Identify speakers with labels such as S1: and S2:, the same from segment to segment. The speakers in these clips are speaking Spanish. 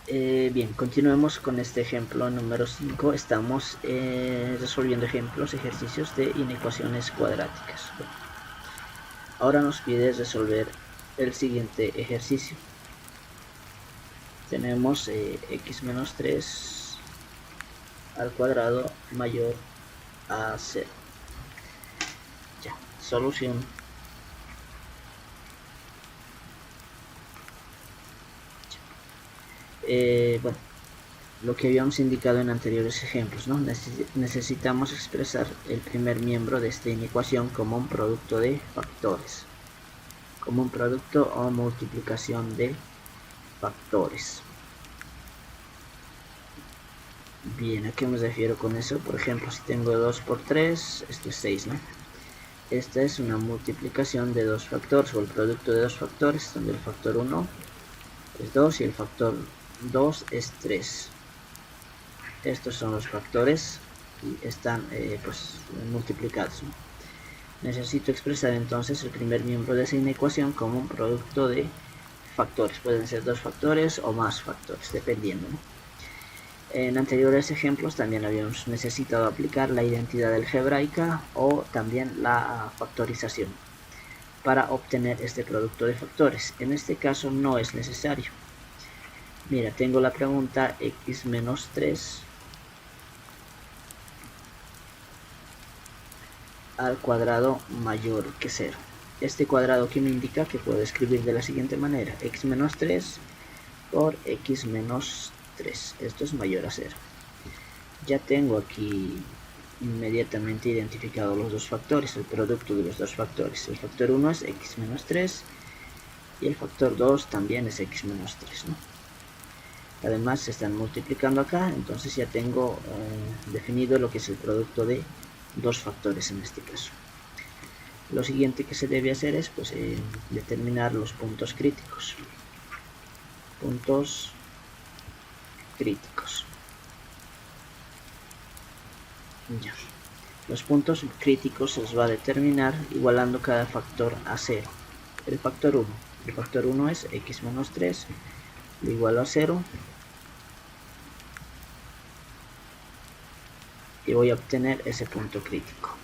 S1: Bien, continuemos con este ejemplo número 5. Estamos resolviendo ejercicios de inecuaciones cuadráticas. Bueno, ahora nos pide resolver el siguiente ejercicio. Tenemos x menos 3 al cuadrado mayor a 0. Ya, solución. Bueno, lo que habíamos indicado en anteriores ejemplos, ¿no? Necesitamos expresar el primer miembro de esta inecuación como un producto de factores, como un producto o multiplicación de factores. Bien, ¿a qué me refiero con eso? Por ejemplo, si tengo 2 por 3, esto es 6, ¿no? Esta es una multiplicación de dos factores, o el producto de dos factores, donde el factor 1 es 2 y el factor 2 es 3. Estos son los factores y están pues multiplicados, ¿no? Necesito expresar entonces el primer miembro de esa inecuación como un producto de factores. Pueden ser dos factores o más factores, dependiendo, ¿no? En anteriores ejemplos también habíamos necesitado aplicar la identidad algebraica o también la factorización para obtener este producto de factores. En este caso no es necesario. Mira, tengo la pregunta x menos 3 al cuadrado mayor que 0. Este cuadrado que me indica que puedo escribir de la siguiente manera: x menos 3 por x menos 3. Esto es mayor a 0. Ya tengo aquí inmediatamente identificado los dos factores, el producto de los dos factores. El factor 1 es x menos 3 y el factor 2 también es x menos 3, ¿no? Además se están multiplicando acá, entonces ya tengo definido lo que es el producto de dos factores en este caso. Lo siguiente que se debe hacer es pues, determinar los puntos críticos. Puntos críticos. Ya. Los puntos críticos se los va a determinar igualando cada factor a 0. El factor 1. El factor 1 es x menos 3. Lo igualo a 0. Y voy a obtener ese punto crítico.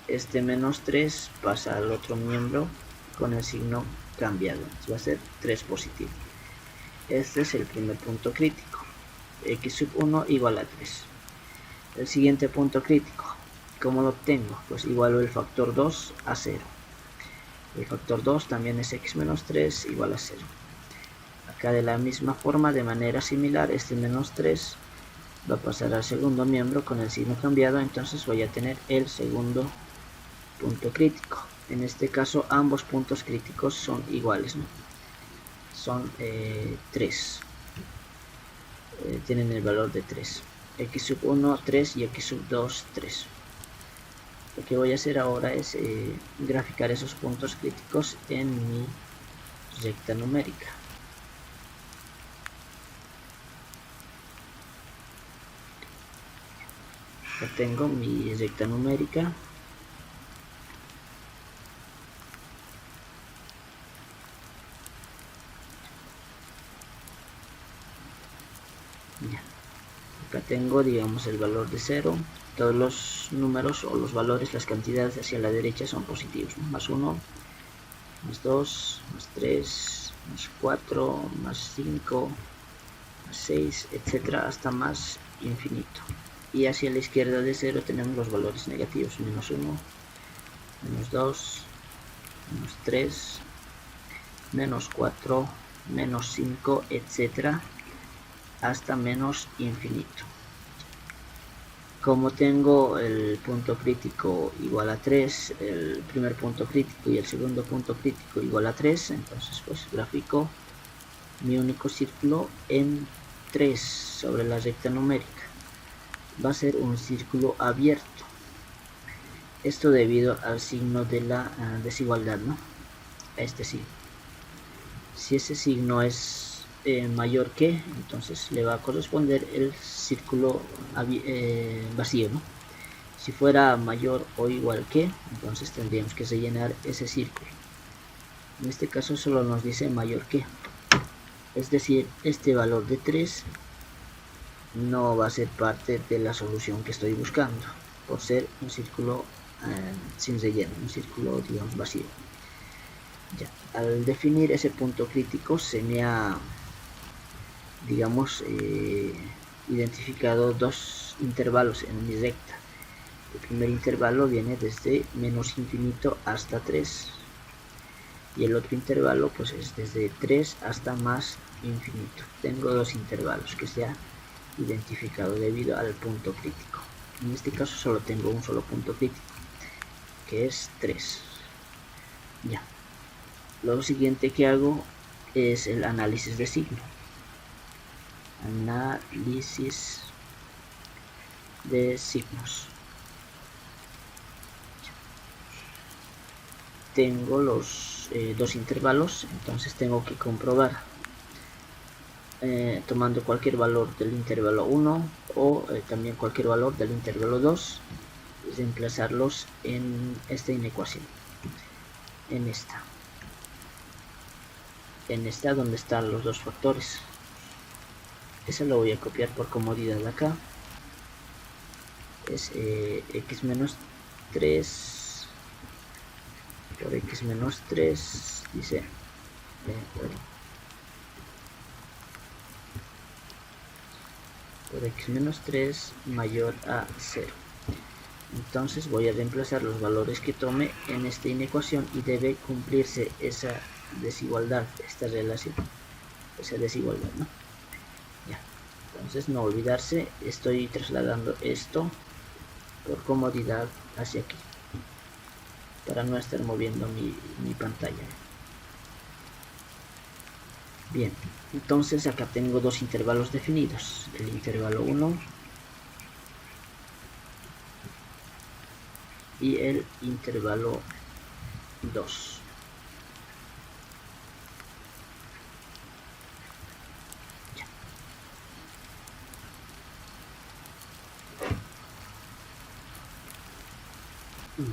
S1: Este menos 3 pasa al otro miembro con el signo cambiado. Va a ser 3 positivo. Este es el primer punto crítico. X sub 1 igual a 3. El siguiente punto crítico, ¿cómo lo obtengo? Pues igualo el factor 2 a 0. El factor 2 también es x menos 3 igual a 0. Acá de la misma forma, de manera similar, este menos 3 va a pasar al segundo miembro con el signo cambiado, entonces voy a tener el segundo punto crítico. En este caso ambos puntos críticos son iguales, ¿no? Son 3. Tienen el valor de 3. X sub 1, 3 y X sub 2, 3. Lo que voy a hacer ahora es graficar esos puntos críticos en mi recta numérica. Acá tengo mi recta numérica. Ya. Acá tengo, digamos, el valor de 0. Todos los números o los valores, las cantidades hacia la derecha son positivos, ¿no? Más 1, más 2, más 3, más 4, más 5, más 6, etcétera, hasta más infinito. Y hacia la izquierda de 0 tenemos los valores negativos: menos 1, menos 2, menos 3, menos 4, menos 5, etcétera, hasta menos infinito. Como tengo el punto crítico igual a 3, el primer punto crítico y el segundo punto crítico igual a 3, entonces pues grafico mi único círculo en 3 sobre la recta numérica. Va a ser un círculo abierto. Esto debido al signo de la desigualdad, ¿no? Este sí. Si ese signo es mayor que, entonces le va a corresponder el círculo vacío, ¿no? Si fuera mayor o igual que, entonces tendríamos que rellenar ese círculo. En este caso solo nos dice mayor que. Es decir, este valor de 3 no va a ser parte de la solución que estoy buscando, por ser un círculo sin relleno, un círculo, digamos, vacío. Ya, al definir ese punto crítico se me ha, digamos, identificado dos intervalos en mi recta. El primer intervalo viene desde menos infinito hasta 3 y el otro intervalo pues es desde 3 hasta más infinito. Tengo dos intervalos que se ha identificado debido al punto crítico. En este caso solo tengo un solo punto crítico, que es 3. Ya. Lo siguiente que hago es el análisis de signo. Análisis de signos. Tengo los dos intervalos, entonces tengo que comprobar tomando cualquier valor del intervalo 1 o también cualquier valor del intervalo 2, reemplazarlos en esta inecuación, en esta donde están los dos factores. Eso lo voy a copiar por comodidad acá. Es x menos 3 por x menos 3, dice por x menos 3 mayor a 0. Entonces voy a reemplazar los valores que tome en esta inecuación y debe cumplirse esa desigualdad, esta relación, esa desigualdad, ¿no? Ya. Entonces no olvidarse, estoy trasladando esto por comodidad hacia aquí para no estar moviendo mi pantalla. Bien, entonces acá tengo dos intervalos definidos, el intervalo 1 y el intervalo 2.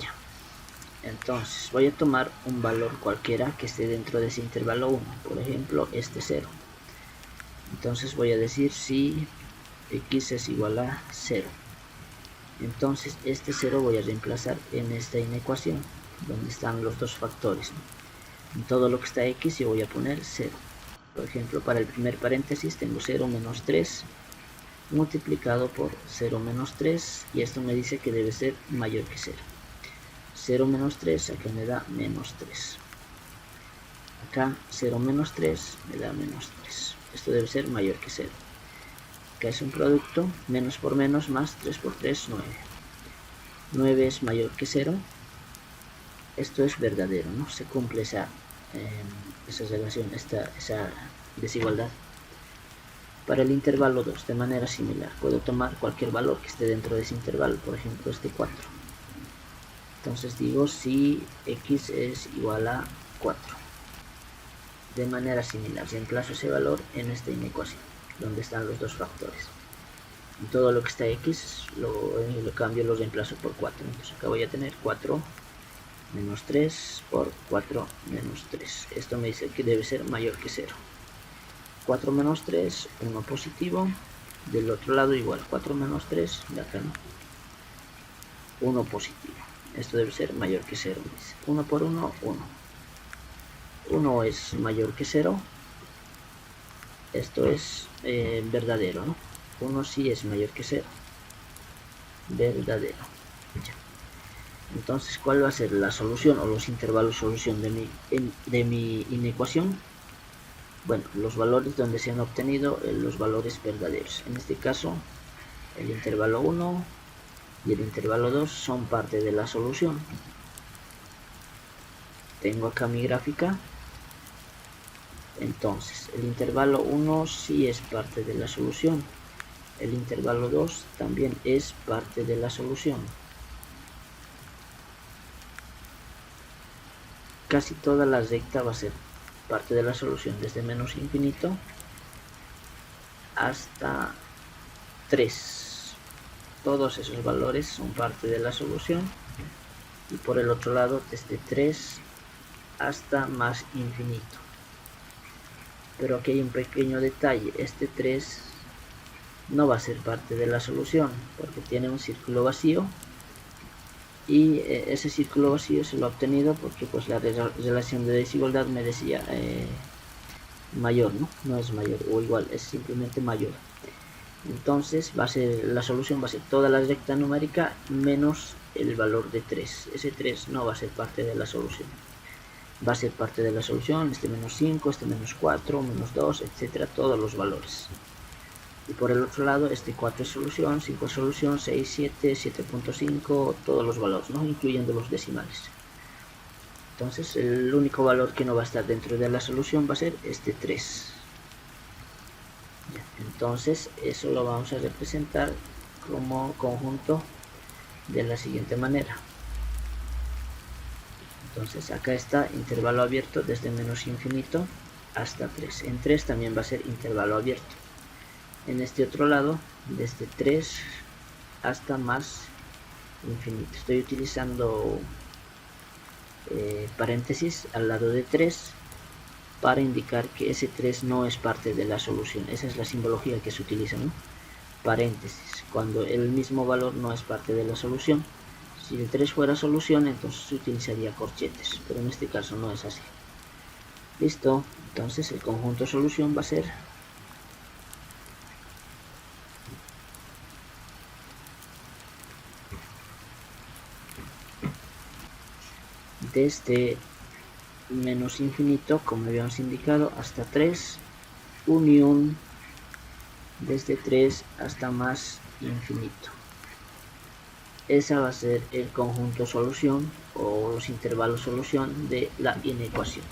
S1: Ya. Entonces voy a tomar un valor cualquiera que esté dentro de ese intervalo 1, por ejemplo este 0. Entonces voy a decir si x es igual a 0. Entonces este 0 voy a reemplazar en esta inecuación donde están los dos factores, ¿no? En todo lo que está x yo voy a poner 0. Por ejemplo, para el primer paréntesis tengo 0 menos 3 multiplicado por 0 menos 3 y esto me dice que debe ser mayor que 0. 0 menos 3 acá me da menos 3. Acá 0 menos 3 me da menos 3. Esto debe ser mayor que 0. Acá es un producto, menos por menos más 3 por 3, 9. 9 es mayor que 0. Esto es verdadero, ¿no? Se cumple esa relación, esa desigualdad. Para el intervalo 2, de manera similar, puedo tomar cualquier valor que esté dentro de ese intervalo, por ejemplo este 4. Entonces digo si x es igual a 4. De manera similar, reemplazo ese valor en esta inecuación, donde están los dos factores. En todo lo que está x, lo cambio, lo reemplazo por 4. Entonces acá voy a tener 4 menos 3 por 4 menos 3. Esto me dice que debe ser mayor que 0. 4 menos 3, 1 positivo. Del otro lado igual, 4 menos 3, de acá no. 1 positivo. Esto debe ser mayor que 0. 1 por 1, 1. 1 es mayor que 0. Esto es verdadero, ¿no? 1 sí es mayor que 0. Verdadero. Ya. Entonces, ¿cuál va a ser la solución o los intervalos solución de mi inecuación? Bueno, los valores donde se han obtenido los valores verdaderos. En este caso, el intervalo 1 y el intervalo 2 son parte de la solución. Tengo acá mi gráfica. Entonces, el intervalo 1 sí es parte de la solución. El intervalo 2 también es parte de la solución. Casi toda la recta va a ser parte de la solución, desde menos infinito hasta 3. Todos esos valores son parte de la solución. Y por el otro lado, desde 3 hasta más infinito. Pero aquí hay un pequeño detalle, este 3 no va a ser parte de la solución porque tiene un círculo vacío, y ese círculo vacío se lo ha obtenido porque pues la relación de desigualdad me decía mayor, no es mayor o igual, es simplemente mayor. Entonces va a ser, la solución va a ser toda la recta numérica menos el valor de 3. Ese 3 no va a ser parte de la solución. Va a ser parte de la solución este menos 5, este menos 4, menos 2, etcétera, todos los valores. Y por el otro lado, este 4 es solución, 5 es solución, 6, 7, 7.5, todos los valores, incluyendo los decimales. Entonces el único valor que no va a estar dentro de la solución va a ser este 3. Entonces eso lo vamos a representar como conjunto de la siguiente manera. Entonces acá está intervalo abierto desde menos infinito hasta 3. En 3 también va a ser intervalo abierto. En este otro lado, desde 3 hasta más infinito. Estoy utilizando paréntesis al lado de 3 para indicar que ese 3 no es parte de la solución. Esa es la simbología que se utiliza, ¿no? Paréntesis, cuando el mismo valor no es parte de la solución. Si el 3 fuera solución, entonces se utilizaría corchetes, pero en este caso no es así. Listo, entonces el conjunto solución va a ser desde menos infinito, como habíamos indicado, hasta 3, unión desde 3 hasta más infinito. Esa va a ser el conjunto solución o los intervalos solución de la inecuación.